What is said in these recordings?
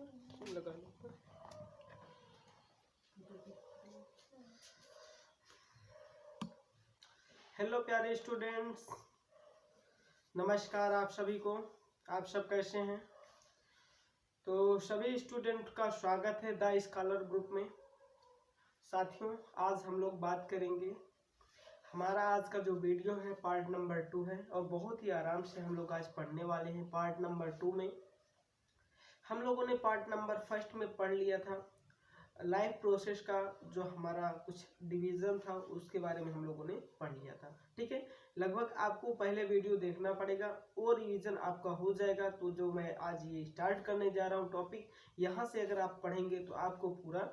लगा लो। हेलो प्यारे स्टूडेंट्स, नमस्कार आप सभी को। आप सब कैसे हैं? तो सभी स्टूडेंट का स्वागत है द स्कॉलर ग्रुप में। साथियों, आज हम लोग बात करेंगे, हमारा आज का जो वीडियो है पार्ट नंबर 2 है और बहुत ही आराम से हम लोग आज पढ़ने वाले हैं। पार्ट नंबर 2 में हम लोगों ने पार्ट नंबर 1 में पढ़ लिया था लाइफ प्रोसेस का, जो हमारा कुछ डिवीजन था उसके बारे में हम लोगों ने पढ़ लिया था। ठीक है, लगभग आपको पहले वीडियो देखना पड़ेगा और रिवीजन आपका हो जाएगा। तो जो मैं आज ये स्टार्ट करने जा रहा हूँ टॉपिक, यहाँ से अगर आप पढ़ेंगे तो आपको पूरा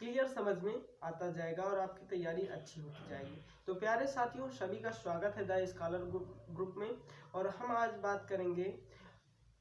क्लियर समझ में आता जाएगा और आपकी तैयारी अच्छी होती जाएगी। तो प्यारे साथियों, सभी का स्वागत है द स्कॉलर ग्रुप में। और हम आज बात करेंगे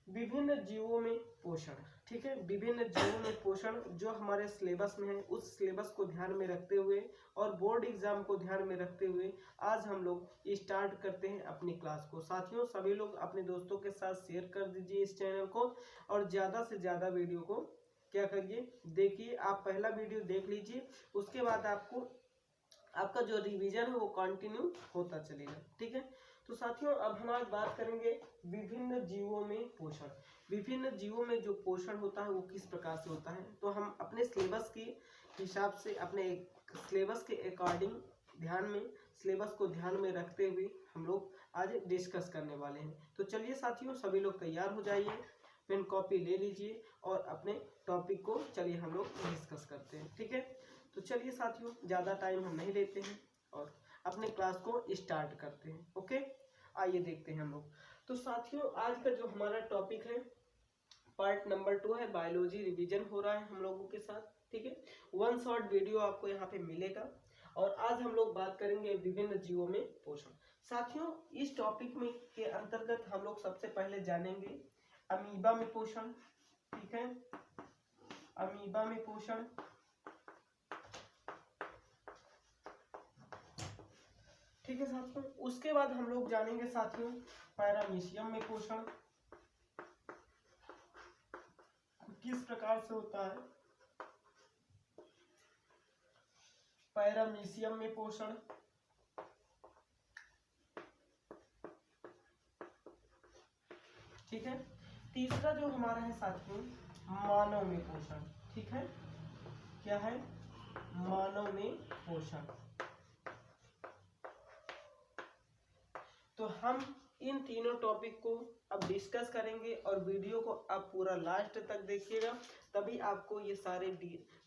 विभिन्न जीवों में पोषण। ठीक है, विभिन्न जीवों में पोषण जो हमारे सिलेबस में है, उस सिलेबस को ध्यान में रखते हुए और बोर्ड एग्जाम को ध्यान में रखते हुए आज हम लोग स्टार्ट करते हैं अपनी क्लास को। साथियों, सभी लोग अपने दोस्तों के साथ शेयर कर दीजिए इस चैनल को और ज़्यादा से ज़्यादा वीडियो को क्या करिए, देखिए। आप पहला वीडियो देख लीजिए, उसके बाद आपका जो रिवीजन है वो कंटिन्यू होता चलेगा। ठीक है, तो साथियों अब हम आज बात करेंगे विभिन्न जीवों में पोषण। विभिन्न जीवों में जो पोषण होता है वो किस प्रकार से होता है, तो हम अपने सिलेबस के हिसाब से, अपने सिलेबस के अकॉर्डिंग सिलेबस को ध्यान में रखते हुए हम लोग आज डिस्कस करने वाले हैं। तो चलिए साथियों, सभी लोग तैयार हो जाइए, पेन कॉपी ले लीजिए और अपने टॉपिक को चलिए हम लोग डिस्कस करते हैं। ठीक है, तो चलिए साथियों, ज़्यादा टाइम हम नहीं लेते हैं और अपने क्लास को स्टार्ट करते हैं। ओके, आइए देखते हैं हम लोग। तो साथियों, आज का जो हमारा टॉपिक है पार्ट नंबर 2 है, बायोलॉजी रिवीजन हो रहा है हम लोगों के साथ। ठीक है, 1 शॉर्ट वीडियो आपको यहाँ पे मिलेगा और आज हम लोग बात करेंगे विभिन्न जीवों में पोषण। साथियों, इस टॉपिक में के अंतर्गत हम लोग सबसे पहले जानेंगे अमीबा में पोषण। ठीक है, अमीबा में पोषण। ठीक है साथियों, उसके बाद हम लोग जानेंगे साथियों पैरामीशियम में पोषण किस प्रकार से होता है। पैरामीशियम में पोषण। ठीक है, तीसरा जो हमारा है साथियों मानव में पोषण। ठीक है, क्या है? मानव में पोषण। तो हम इन तीनों टॉपिक को अब डिस्कस करेंगे और वीडियो को आप पूरा लास्ट तक देखिएगा, तभी आपको ये सारे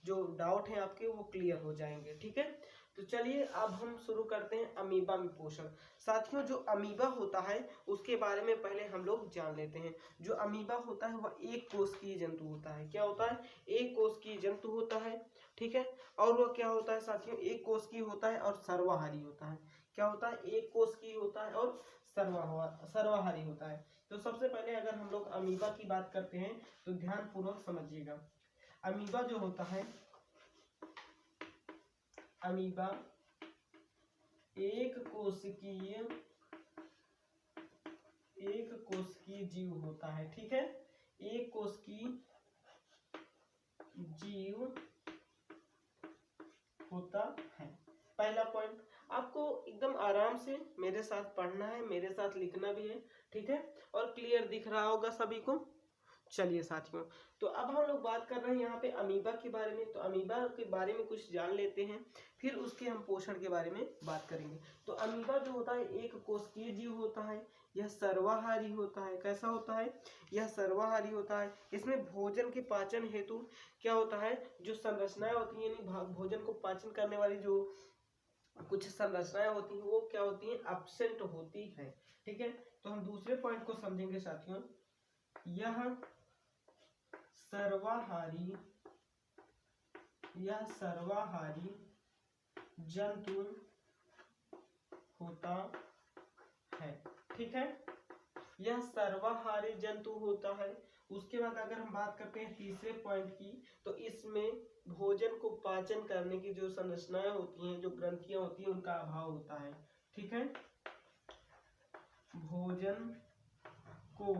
जो डाउट हैं आपके वो क्लियर हो जाएंगे। ठीक है, तो चलिए अब हम शुरू करते हैं अमीबा में पोषण। साथियों, जो अमीबा होता है उसके बारे में पहले हम लोग जान लेते हैं। जो अमीबा होता है वह एक कोशिकीय जंतु होता है। क्या होता है? एक कोशिकीय जंतु होता है। ठीक है, और वह क्या होता है साथियों? एक कोशिकीय होता है और सर्वाहारी होता है। क्या होता है? एक कोशिकीय होता है और सर्वाहारी होता है। तो सबसे पहले अगर हम लोग अमीबा की बात करते हैं तो ध्यान पूर्वक समझिएगा। अमीबा जो होता है, अमीबा एक कोशिकीय जीव होता है। ठीक है, एक कोशिकीय जीव होता है। पहला पॉइंट आपको एकदम आराम से मेरे साथ पढ़ना है, मेरे साथ लिखना भी है। ठीक है, और क्लियर दिख रहा होगा सभी को। चलिए साथियों, तो अब हम लोग बात कर रहे हैं यहाँ पे अमीबा के बारे में। तो अमीबा के बारे में कुछ जान लेते हैं, फिर उसके हम पोषण के बारे में बात करेंगे। तो अमीबा जो होता है एक कोशिकीय जीव होता है, यह सर्वाहारी होता है। कैसा होता है? यह सर्वाहारी होता है। इसमें भोजन के पाचन हेतु क्या होता है, जो संरचनाएं होती है, यानी भोजन को पाचन करने वाली जो कुछ संरचनाएं होती हैं वो क्या होती हैं? एब्सेंट होती है। ठीक है, तो हम दूसरे पॉइंट को समझेंगे साथियों। यह सर्वाहारी जंतु होता है। ठीक है, यह सर्वाहारी जंतु होता है। उसके बाद अगर हम बात करते हैं तीसरे पॉइंट की, तो इसमें भोजन को पाचन करने की जो संरचनाएं होती हैं, जो ग्रंथियां होती हैं, उनका अभाव होता है। ठीक है, भोजन को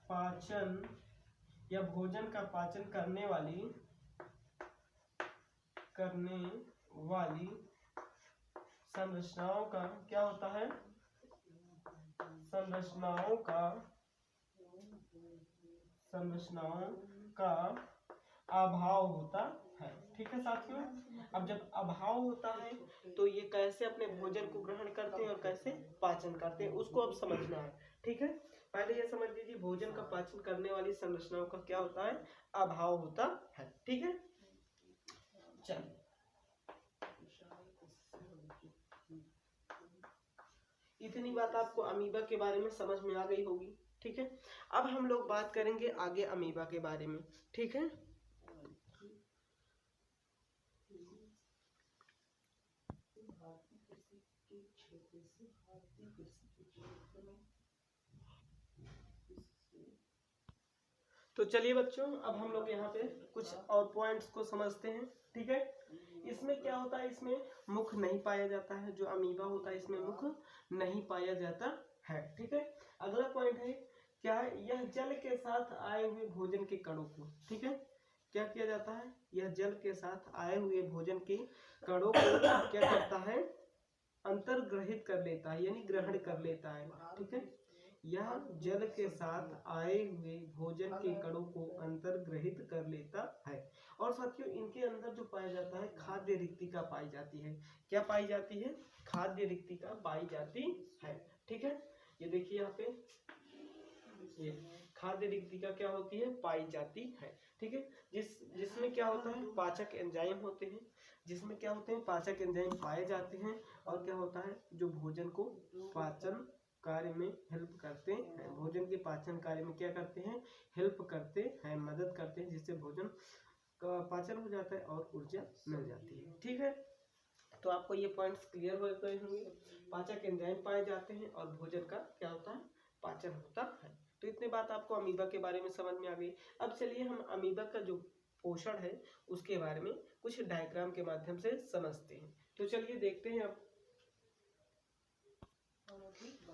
पाचन या भोजन का पाचन करने वाली संरचनाओं का क्या होता है, संरचनाओं का अभाव होता है। ठीक है साथियों, अब जब अभाव होता है तो ये कैसे अपने भोजन को ग्रहण करते हैं और कैसे पाचन करते हैं उसको अब समझना है। ठीक है, पहले ये समझ लीजिए भोजन का पाचन करने वाली संरचनाओं का क्या होता है, अभाव होता है। ठीक है, चलिए इतनी बात आपको अमीबा के बारे में समझ में आ गई होगी। ठीक है, अब हम लोग बात करेंगे आगे अमीबा के बारे में। ठीक है, तो चलिए बच्चों अब हम लोग यहाँ पे कुछ और पॉइंट्स को समझते हैं। ठीक है, इसमें क्या होता है, इसमें मुख नहीं पाया जाता है, जो अमीबा होता है इसमें मुख नहीं पाया जाता है। ठीक है, अगला पॉइंट है क्या है, यह जल के साथ आए हुए भोजन के कणों को, ठीक है, क्या किया जाता है, यह जल के साथ आए हुए भोजन के कणों को क्या करता है, अंतर्ग्रहित कर लेता है, यानी ग्रहण कर लेता है। ठीक है, यह जल के साथ आए हुए भोजन के कणों को अंतर्ग्रहित कर लेता है। और साथियों इनके अंदर जो पाया जाता है खाद्य रिक्तिका पाई जाती है। क्या पाई जाती है, खाद्य रिक्तिका पाई जाती है। ठीक है, ये देखिए यहाँ पे ये खाद्य रिक्तिका क्या होती है, पाई जाती है। ठीक है, जिसमें क्या होता है, पाचक एंजाइम होते हैं, जिसमें क्या होते हैं, पाचक एंजाइम पाए जाते हैं। और क्या होता है, जो भोजन को पाचन कार्य में हेल्प करते हैं, भोजन के पाचन कार्य में क्या करते हैं, हेल्प करते हैं, मदद करते हैं, जिससे भोजन का पाचन हो जाता है और ऊर्जा मिल जाती है। ठीक है, तो आपको ये पॉइंट्स क्लियर हो गए होंगे, पाचक एंजाइम पाए जाते हैं और भोजन का क्या होता है, पाचन होता है। तो इतनी बात आपको अमीबा के बारे में समझ में आ गई। अब चलिए हम अमीबा का जो पोषण है उसके बारे में कुछ डायग्राम के माध्यम से समझते हैं। तो चलिए देखते हैं। अब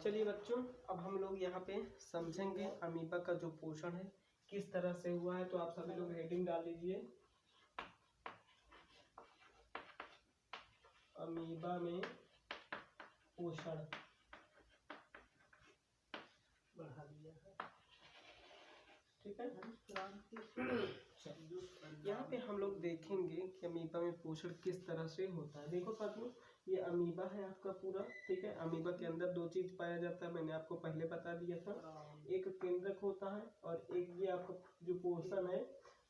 चलिए बच्चों अब हम लोग यहाँ पे समझेंगे अमीबा का जो पोषण है किस तरह से हुआ है। तो आप सभी लोग हेडिंग डाल लीजिए, अमीबा में पोषण बढ़ा दिया है। ठीक है, यहाँ पे हम लोग देखेंगे कि अमीबा में पोषण किस तरह से होता है। देखो साथियों ये अमीबा है आपका पूरा। ठीक है, अमीबा के अंदर दो चीज पाया जाता है, मैंने आपको पहले बता दिया था, एक केंद्रक होता है और एक ये आपका जो पोषण है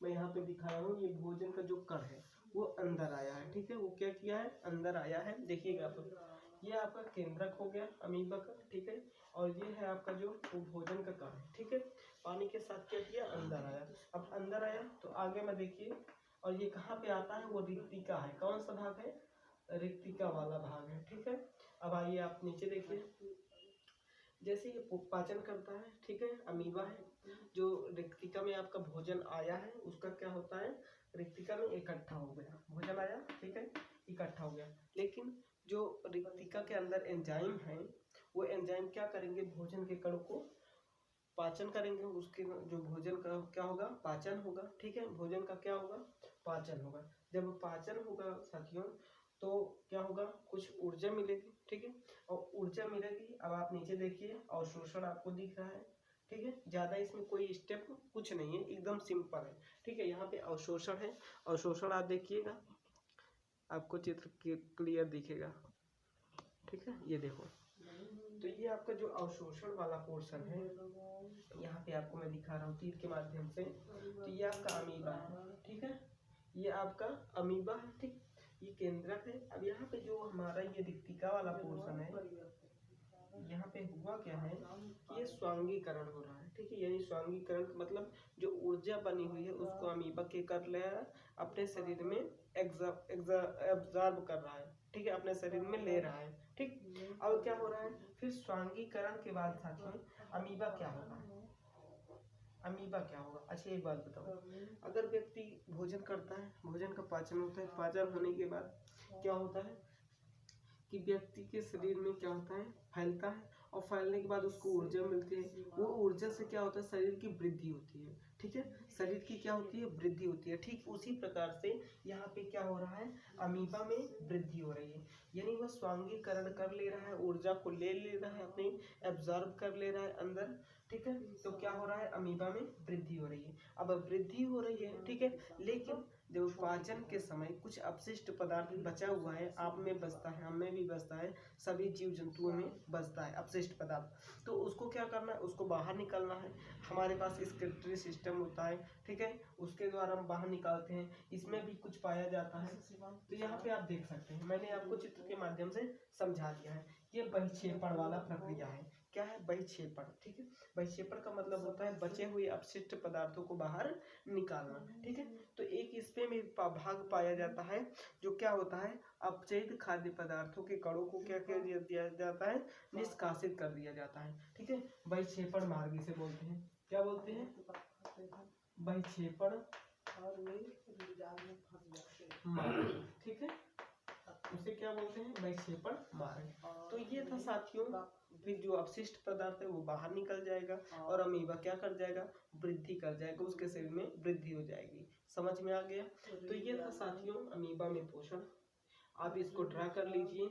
मैं यहाँ पे दिखा रहा हूँ, ये भोजन का जो कण है वो अंदर आया है। ठीक है, वो क्या किया है, अंदर आया है। देखिएगा आप, ये आपका केंद्रक हो गया अमीबा का। ठीक है, और ये है आपका जो भोजन का कण है। ठीक है, पानी के साथ क्या किया, अंदर आया। अब अंदर आया तो आगे में देखिए, और ये कहाँ पे आता है, वो रिक्तिका है। कौन सा भाग है, रिक्तिका वाला भाग है। ठीक है, अब आइए आप नीचे देखिए, जैसे ये पाचन करता है। ठीक है, अमीबा है, जो रिक्तिका में आपका भोजन आया है उसका क्या होता है, रिक्तिका में इकट्ठा हो गया, भोजन आया। ठीक है, इकट्ठा हो गया, लेकिन जो रिक्तिका के अंदर एंजाइम है वो एंजाइम क्या करेंगे, भोजन के कणों को पाचन करेंगे, उसके जो भोजन का क्या होगा, पाचन होगा। ठीक है, भोजन का क्या होगा, पाचन होगा। जब पाचन होगा साथियों तो क्या होगा, कुछ ऊर्जा मिलेगी। ठीक है, और ऊर्जा मिलेगी। अब आप नीचे देखिए अवशोषण आपको दिख रहा है। ठीक है, ज्यादा इसमें कोई स्टेप कुछ नहीं है, एकदम सिंपल है। ठीक है, यहाँ पे अवशोषण है, अवशोषण आप देखिएगा आपको चित्र क्लियर दिखेगा। ठीक है, ये देखो, तो ये आपका जो अवशोषण वाला पोर्शन है यहाँ पे आपको मैं दिखा रहा हूँ तीर के माध्यम से, तो ये आपका अमीबा है। ठीक है, ये आपका अमीबा है। ठीक, ये केंद्रक है। अब यहाँ पे जो हमारा ये रिक्तिका वाला पोर्शन है, यहाँ पे हुआ क्या है, ये स्वांगीकरण हो रहा है। ठीक है, यानी स्वांगीकरण मतलब जो ऊर्जा बनी हुई है उसको अमीबा के कर ले रहा है, अपने शरीर में एब्जॉर्ब कर रहा है। ठीक है, अपने शरीर में ले रहा है। ठीक, अब क्या हो रहा है, फिर स्वांगीकरण के बाद साथियों अमीबा क्या होगा, अमीबा क्या होगा। अच्छा एक बात बताओ, अगर व्यक्ति भोजन करता है, भोजन का पाचन होता है, पाचन होने के बाद क्या होता है कि व्यक्ति के शरीर में क्या होता है, फैलता है और फैलने के बाद उसको ऊर्जा मिलती है। वो ऊर्जा से क्या होता है, शरीर की वृद्धि होती है। ठीक है, शरीर की क्या होती है, वृद्धि होती है। ठीक उसी प्रकार से यहाँ पे क्या हो रहा है, अमीबा में वृद्धि हो रही है, यानी वह स्वांगीकरण कर ले रहा है, ऊर्जा को ले रहा है, अपनी एब्जॉर्ब कर ले रहा है अंदर। ठीक है, तो क्या हो रहा है, अमीबा में वृद्धि हो रही है। अब वृद्धि हो रही है, ठीक है, लेकिन जब पाचन के समय कुछ अपशिष्ट पदार्थ बचा हुआ है, आप में बचता है, हम में भी बचता है, सभी जीव जंतुओं में बचता है अपशिष्ट पदार्थ, तो उसको क्या करना है, उसको बाहर निकालना है। हमारे पास एक्सक्रीटरी सिस्टम होता है, ठीक है, उसके द्वारा हम बाहर निकालते हैं, इसमें भी कुछ पाया जाता है। तो यहाँ पे आप देख सकते हैं, मैंने आपको चित्र के माध्यम से समझा दिया है। ये बहिक्षेपण वाला प्रक्रिया है। क्या है, बहिक्षेपण। ठीक है, बहिक्षेपण का मतलब होता है बचे हुए अपशिष्ट पदार्थों को बाहर निकालना। ठीक है, तो एक इसमें भी भाग पाया जाता है जो क्या होता है, अपचयित खाद्य पदार्थों के कणों को क्या कर दिया जाता है, निष्कासित कर दिया जाता है। ठीक है, बहिक्षेपण मार्ग इसे बोलते हैं। क्या बोलते हैं, बहिक्षेपण मार्ग। ठीक है, उसे क्या बोलते हैं, बहिक्षेपण मार्ग। तो ये था साथियों, फिर जो अपशिष्ट पदार्थ है वो बाहर निकल जाएगा और अमीबा क्या कर जाएगा, वृद्धि कर जाएगा, उसके शरीर में वृद्धि हो जाएगी। समझ में आ गया। तो ये था साथियों अमीबा में पोषण। आप इसको ड्रा कर लीजिए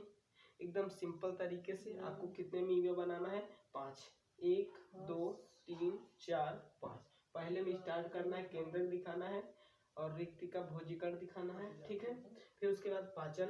एकदम सिंपल तरीके से। आपको कितने अमीबा बनाना है, 5, 1 2 3 4 5। पहले में स्टार्ट करना है, केंद्रक दिखाना है और रिक्ति का भोजीकरण दिखाना है। ठीक है, फिर उसके बाद पाचन।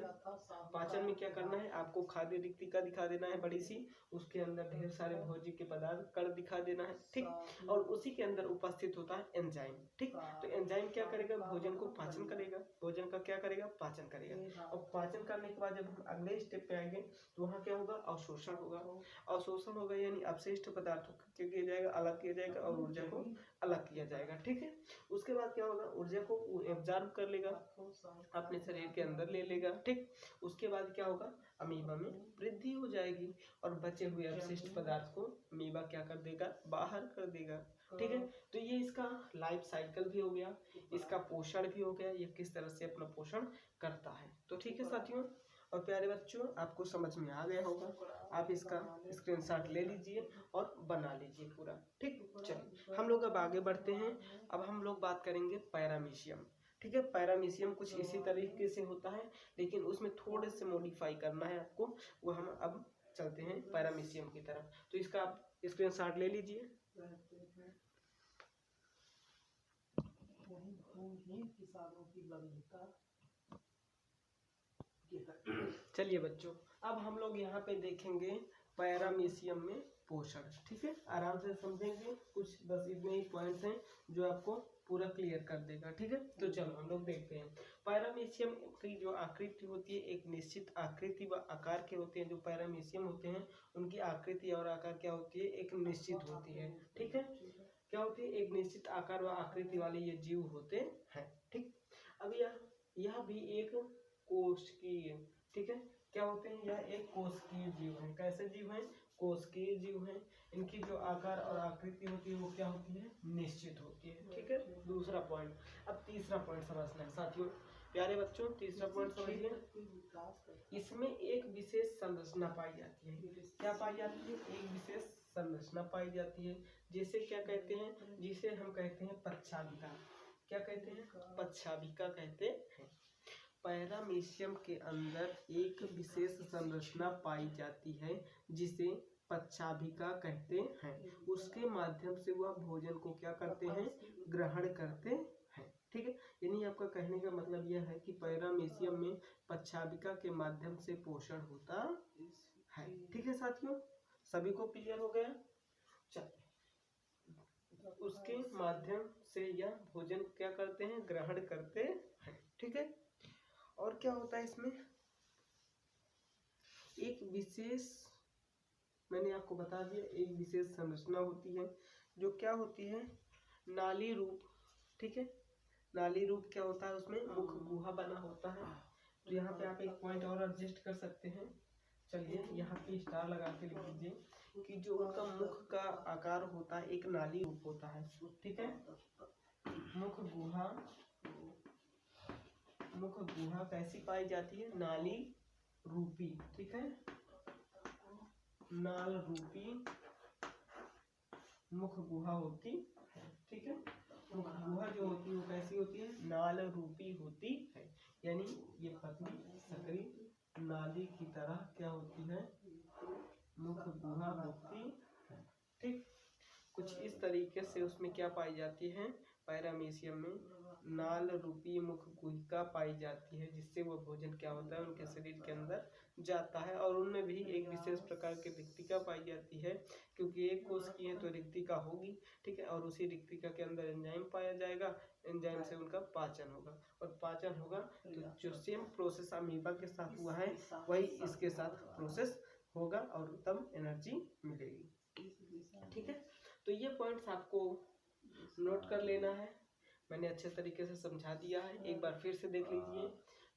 पाचन में क्या करना है, आपको खाद्य रिक्तिका दिखा देना है बड़ी सी, उसके अंदर ढेर सारे भोजी के पदार्थ कण दिखा देना है। ठीक, और उसी के अंदर उपस्थित होता है एंजाइम। ठीक, तो एंजाइम क्या करेगा, भोजन को पाचन करेगा, भोजन का क्या करेगा, पाचन करेगा। और पाचन करने के बाद जब हम अगले स्टेप पे आएंगे तो वहाँ क्या होगा, अवशोषण होगा। अवशोषण होगा यानी अपशिष्ट पदार्थों को क्या किया जाएगा, अलग किया जाएगा और ऊर्जा को अलग किया जाएगा। ठीक है, उसके बाद क्या होगा, ऊर्जा को एब्जॉर्ब कर लेगा, अपने शरीर के अंदर ले लेगा। ठीक, उसके बाद क्या होगा, अमीबा में वृद्धि हो जाएगी और बचे हुए अपशिष्ट पदार्थ को अमीबा क्या कर देगा, बाहर कर देगा। ठीक है, तो ये इसका लाइफ साइकिल भी हो गया, इसका पोषण भी हो गया, ये किस तरह से अपना पोषण करता है। तो ठीक है साथियों और प्यारे बच्चों, आपको समझ में आ गया होगा। आप इसका स्क्रीनशॉट ले लीजिए और बना लीजिए पूरा। ठीक, चलिए हम लोग अब आगे बढ़ते हैं। अब हम लोग बात करेंगे पैरामीशियम। ठीक है, पैरामीशियम कुछ इसी तरीके से होता है, लेकिन उसमें थोड़े से मॉडिफाई करना है आपको, वो हम अब चलते हैं पैरामीशियम की तरफ। तो इसका आप स्क्रीनशॉट ले लीजिए। चलिए बच्चों, अब हम लोग यहाँ पे देखेंगे पैरामीशियम में पोषण। ठीक है, आराम से समझेंगे, कुछ बस इतने ही पॉइंट्स हैं जो आपको पूरा क्लियर कर देगा। ठीक है, तो चलो हम लोग देखते हैं। पैरामीशियम की जो आकृति होती है, एक निश्चित आकृति व आकार के होते हैं। जो पैरामीशियम होते हैं उनकी आकृति और आकार क्या होती है, एक निश्चित होती है। ठीक है, क्या होती है, एक निश्चित आकार व आकृति वाले ये जीव होते हैं। ठीक, अब यह भी एक कोशिकीय, ठीक है, क्या होते हैं, यह एक कोशिकीय जीव है। कैसे जीव हैं, कोशिकीय जीव हैं। इनकी जो आकार और आकृति होती है वो क्या होती है, निश्चित होती है। ठीक है, दूसरा पॉइंट। अब तीसरा पॉइंट समझना है साथियों, प्यारे बच्चों, तीसरा पॉइंट समझिए। इसमें एक विशेष संरचना पाई जाती है। क्या पाई जाती है, एक विशेष संरचना पाई जाती है, जिसे क्या कहते हैं, जिसे हम कहते हैं पच्छादिका। क्या कहते हैं, पच्छादिका कहते हैं। पैरामीशियम के अंदर एक विशेष संरचना पाई जाती है जिसे पच्छादिका कहते हैं। उसके माध्यम से वह भोजन को क्या करते हैं, ग्रहण करते हैं। ठीक है, यानी आपका कहने का मतलब यह है कि पैरामीशियम में पच्छादिका के माध्यम से पोषण होता है। ठीक है साथियों, सभी को क्लियर हो गया। चलिए, उसके माध्यम से यह भोजन क्या करते हैं, ग्रहण करते हैं। ठीक है, और क्या होता है इसमें, एक विशेष, मैंने आपको बता दिया, एक विशेष संरचना होती है जो क्या होती है, नाली रूप। ठीक है, नाली रूप क्या होता है, उसमें मुख गुहा बना होता है। तो यहाँ पे आप एक पॉइंट और एडजस्ट कर सकते हैं। चलिए यहाँ पे स्टार लगा के लिख दीजिए कि जो उनका मुख का आकार होता है एक नाली रूप होता है। ठीक है, मुख गुहा कैसी पाई जाती है, नाली रूपी। ठीक है, नाल रूपी मुख गुहा होती है। ठीक है, मुख गुहा जो होती है वो कैसी होती है, नाल रूपी होती है, यानी ये पतली सकरी नाली की तरह क्या होती है, मुख गुहा होती है। ठीक, कुछ इस तरीके से उसमें क्या पाई जाती है, पैरामीशियम में नाल रूपी मुख गुहिका पाई जाती है, जिससे वो भोजन क्या होता है उनके शरीर के अंदर जाता है। और उनमें भी एक विशेष प्रकार की रिक्तिका पाई जाती है, क्योंकि एक कोश की है तो रिक्तिका होगी। ठीक है, और उसी रिक्तिका के अंदर एंजाइम पाया जाएगा, एंजाइम से उनका पाचन होगा, और पाचन होगा तो जो सेम प्रोसेस अमीबा के साथ हुआ है वही इसके साथ प्रोसेस होगा और तब एनर्जी मिलेगी। ठीक है, तो ये पॉइंट्स आपको नोट कर लेना है, मैंने अच्छे तरीके से समझा दिया है, एक बार फिर से देख लीजिए।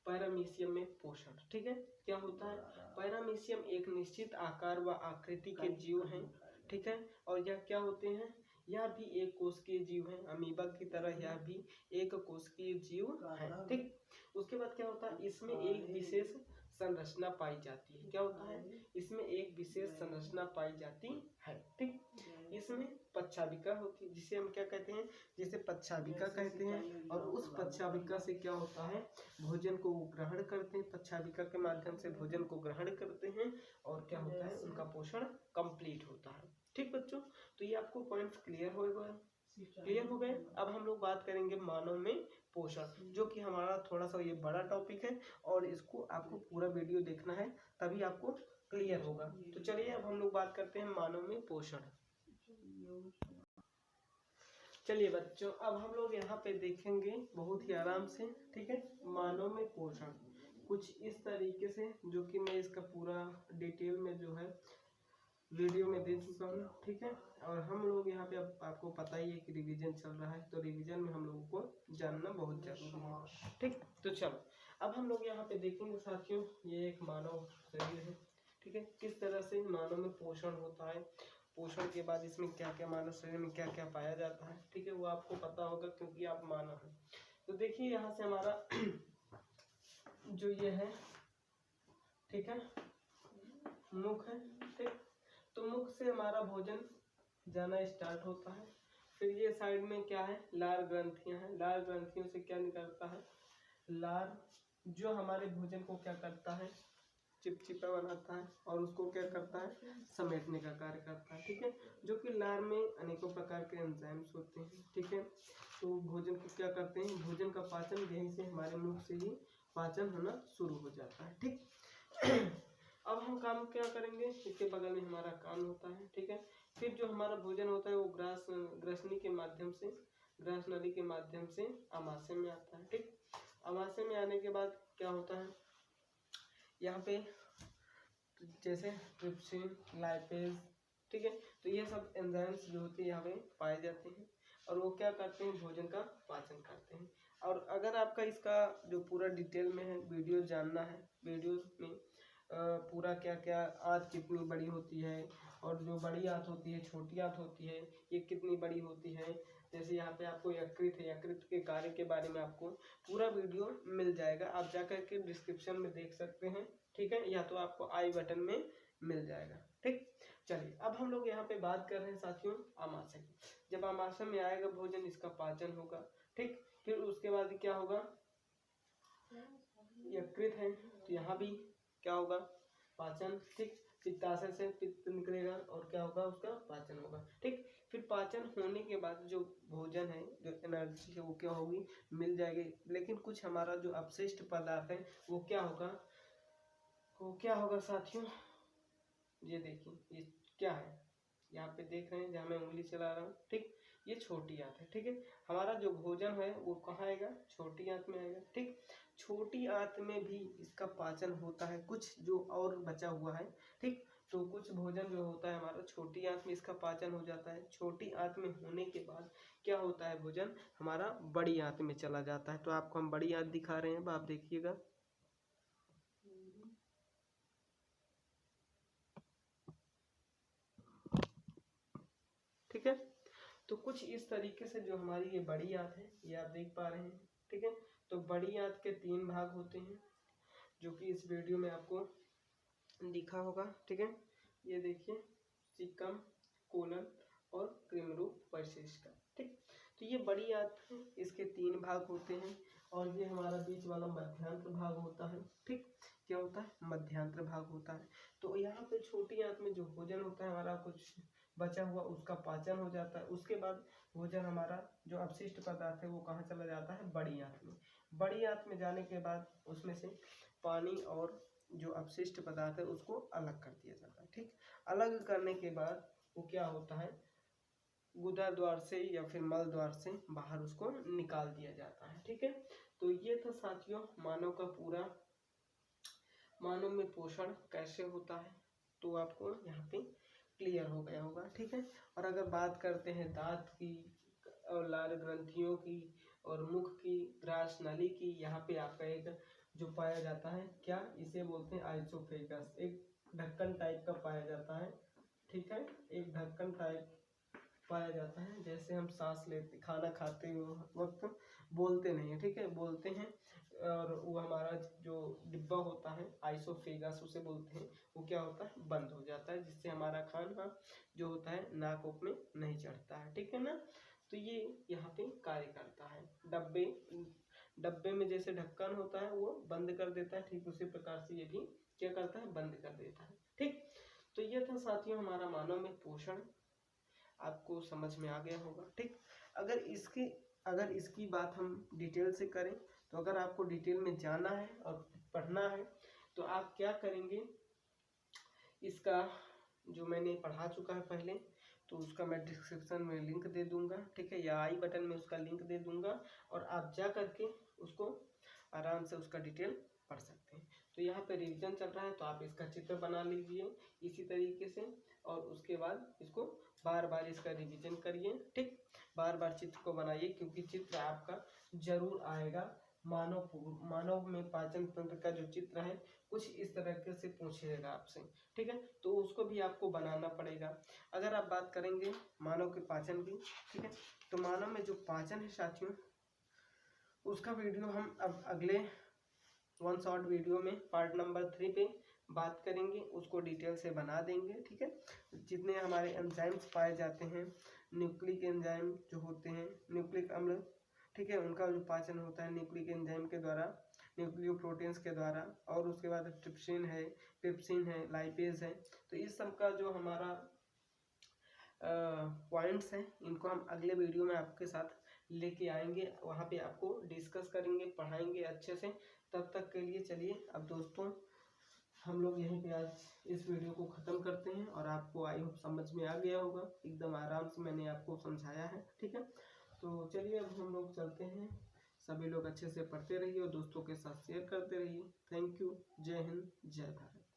पैरामीशियम में पोषण, ठीक है, क्या होता है, पैरामीशियम एक निश्चित आकार व आकृति के जीव हैं। ठीक है, और यह क्या होते हैं, यह भी एक कोशिकीय जीव है, अमीबा की तरह यह भी एक कोशिकीय जीव है। ठीक, उसके बाद क्या होता है, इसमें एक विशेष संरचना पाई जाती है, क्या होता है, इसमें एक विशेष संरचना पाई जाती है। ठीक, इसमें पच्छाविका होती है, जिसे हम क्या कहते हैं, जिसे पच्छाविका कहते हैं, और उस पच्छाविका से क्या होता है, भोजन को ग्रहण करते हैं, पच्छाविका के माध्यम से भोजन को ग्रहण करते हैं, और क्या होता है, उनका पोषण कंप्लीट होता है। ठीक बच्चों, तो ये आपको पॉइंट्स क्लियर हो गए। अब हम लोग बात करेंगे मानव में पोषण, जो कि हमारा थोड़ा सा ये बड़ा टॉपिक है, और इसको आपको पूरा वीडियो देखना है तभी आपको क्लियर होगा। तो चलिए अब हम लोग बात करते हैं मानव में पोषण। चलिए बच्चों, अब हम लोग यहाँ पे देखेंगे बहुत ही आराम से। ठीक है, मानव में पोषण कुछ इस तरीके से, जो कि मैं इसका पूरा डिटेल में जो है वीडियो में दे चुका हूँ। ठीक है, और हम लोग यहाँ पे अब आपको पता ही है कि रिवीजन चल रहा है, तो रिवीजन में हम लोगों को जानना बहुत जरूरी है। ठीक, तो चलो अब हम लोग यहाँ पे देखेंगे साथियों, ये एक मानव शरीर है। ठीक है, किस तरह से मानव में पोषण होता है, पोषण के बाद इसमें क्या क्या मानव शरीर में क्या क्या पाया जाता है। ठीक है, वो आपको पता होगा क्योंकि आप मानव हैं। तो देखिए यहाँ से हमारा जो ये है, ठीक है, मुख है। ठीक, तो मुख से हमारा भोजन जाना स्टार्ट होता है, फिर ये साइड में क्या है, लार ग्रंथियां हैं, लार ग्रंथियों से क्या निकलता है, लार, जो हमारे भोजन को क्या करता है, चिपचिपा बनाता है, और उसको क्या करता है, समेटने का कार्य करता है। ठीक है, जो कि लार में अनेकों प्रकार के एंजाइम्स होते हैं। ठीक है, तो भोजन को क्या करते हैं, भोजन का पाचन यहीं से हमारे मुख से ही पाचन होना शुरू हो जाता है। ठीक, अब हम काम क्या करेंगे, इसके बगल में हमारा कान होता है। ठीक है, फिर जो हमारा भोजन होता है वो ग्रासनी के माध्यम से, ग्रास नली के माध्यम से आमाशय में आता है। ठीक, आमाशय में आने के बाद क्या होता है, यहाँ पे जैसे ट्रिप्सिन, लाइपेज, ठीक है, तो ये सब एंजाइम्स जो होते हैं यहाँ पे पाए जाते हैं, और वो क्या करते हैं, भोजन का पाचन करते हैं। और अगर आपका इसका जो पूरा डिटेल में है वीडियो जानना है, वीडियो में पूरा क्या क्या आंत कितनी बड़ी होती है, और जो बड़ी आंत होती है, छोटी आंत होती है, ये कितनी बड़ी होती है, जैसे यहाँ पे आपको यकृत है, यकृत के कार्य के बारे में आपको पूरा वीडियो मिल जाएगा, आप जाकर के डिस्क्रिप्शन में देख सकते हैं। ठीक है, या तो आपको आई बटन में मिल जाएगा। ठीक, चलिए अब हम लोग यहाँ पे बात कर रहे हैं साथियों आमाशय। जब आमाशय में आएगा भोजन, इसका पाचन होगा। ठीक, फिर उसके बाद क्या होगा, यकृत है तो यहाँ भी क्या होगा, पाचन। ठीक, पित्ताशय से पित्त निकलेगा और क्या होगा, उसका पाचन होगा। ठीक, फिर पाचन होने के बाद जो भोजन है, जो एनर्जी है वो क्या होगी, मिल जाएगी। लेकिन कुछ हमारा जो अपशिष्ट पदार्थ है वो क्या होगा साथियों, ये देखिए ये क्या है, यहाँ पे देख रहे हैं जहाँ मैं उंगली चला रहा हूँ। ठीक, ये छोटी आंत है। ठीक है, हमारा जो भोजन है वो कहाँ आएगा, छोटी आंत में आएगा। ठीक, छोटी आंत में भी इसका पाचन होता है, कुछ जो और बचा हुआ है। ठीक, तो कुछ भोजन जो होता है हमारा छोटी आंत में इसका पाचन हो जाता है। छोटी आंत में होने के बाद क्या होता है, भोजन हमारा बड़ी आंत में चला जाता है। तो आपको हम बड़ी आंत दिखा रहे हैं, अब आप देखिएगा। ठीक है, तो कुछ इस तरीके से जो हमारी ये बड़ी आंत है, ये आप देख पा रहे हैं। ठीक है, तो बड़ी आंत के 3 भाग होते हैं, जो कि इस वीडियो में आपको दिखा होगा। ठीक है, ये देखिए सीकम, कोलन और कृमि रूप परिशिष्ट। ठीक, तो ये बड़ी आंत है, इसके 3 भाग होते हैं और ये हमारा बीच वाला मध्यांतर भाग होता है। ठीक, क्या होता है? मध्यांतर भाग होता है। तो यहाँ पे छोटी आंत में जो भोजन होता है हमारा कुछ बचा हुआ उसका पाचन हो जाता है। उसके बाद भोजन हमारा जो अपशिष्ट पदार्थ है वो कहाँ चला जाता है? बड़ी आंत में। बड़ी आंत में जाने के बाद उसमें से पानी और जो अपशिष्ट पदार्थ है उसको अलग कर दिया जाता है। ठीक, अलग करने के बाद वो क्या होता है? गुदा द्वार से या फिर मल द्वार से बाहर उसको निकाल दिया जाता है। ठीक है, तो ये था साथियों मानव का पूरा, मानव में पोषण कैसे होता है, तो आपको यहाँ पे क्लियर हो गया होगा। ठीक है, और अगर बात करते हैं दांत की और लार ग्रंथियों की और मुख की, ग्रास नली की, यहाँ पे आपका एक जो पाया जाता है, क्या इसे बोलते हैं? आइसोफेगस, एक ढक्कन टाइप का पाया जाता है। ठीक है, एक ढक्कन टाइप पाया जाता है, जैसे हम सांस लेते, खाना खाते वक्त बोलते नहीं है। ठीक है, बोलते हैं और वो हमारा जो डिब्बा होता है आइसोफेगस उसे बोलते हैं, वो क्या होता है? बंद हो जाता है, जिससे हमारा खाना जो होता है नाक में नहीं चढ़ता है। ठीक है ना, तो ये यहाँ पे कार्य करता है। डब्बे में जैसे ढक्कन होता है वो बंद कर देता है, ठीक उसी प्रकार से ये भी क्या करता है? बंद कर देता है। ठीक, तो ये था साथियों हमारा मानव में पोषण, आपको समझ में आ गया होगा। ठीक, अगर इसकी बात हम डिटेल से करें, तो अगर आपको डिटेल में जाना है और पढ़ना है तो आप क्या करेंगे? इसका जो मैंने पढ़ा चुका है पहले, तो उसका मैं डिस्क्रिप्शन में लिंक दे दूंगा। ठीक है, या आई बटन में उसका लिंक दे दूंगा और आप जा करके उसको आराम से उसका डिटेल पढ़ सकते हैं। तो यहाँ पे रिवीजन चल रहा है, तो आप इसका चित्र बना लीजिए इसी तरीके से और उसके बाद इसको बार बार इसका रिवीजन करिए। ठीक, बार बार चित्र को बनाइए, क्योंकि चित्र आपका जरूर आएगा। मानव में पाचन तंत्र का जो चित्र है कुछ इस तरह से पूछेगा आपसे। ठीक है, तो उसको भी आपको बनाना पड़ेगा। अगर आप बात करेंगे मानव के पाचन की, ठीक है, तो मानव में जो पाचन है साथियों, उसका वीडियो हम अब अगले वन शॉर्ट वीडियो में पार्ट नंबर 3 पे बात करेंगे, उसको डिटेल से बना देंगे। ठीक है, जितने हमारे एंजाइम्स पाए जाते हैं, न्यूक्लिक एंजाइम जो होते हैं, न्यूक्लिक अम्ल, ठीक है, उनका जो पाचन होता है न्यूक्लिक एंजाइम के द्वारा, न्यूक्लियोप्रोटीन्स के द्वारा, और उसके बाद ट्रिप्सिन है, पेप्सिन है, लाइपेज है। तो इस सब का जो हमारा पॉइंट्स हैं, इनको हम अगले वीडियो में आपके साथ लेके आएंगे, वहाँ पे आपको डिस्कस करेंगे, पढ़ाएंगे अच्छे से। तब तक के लिए चलिए अब दोस्तों हम लोग यहीं पे आज इस वीडियो को ख़त्म करते हैं, और आपको आई होप समझ में आ गया होगा, एकदम आराम से मैंने आपको समझाया है। ठीक है, तो चलिए अब हम लोग चलते हैं। सभी लोग अच्छे से पढ़ते रहिए और दोस्तों के साथ शेयर करते रहिए। थैंक यू, जय हिंद, जय भारत।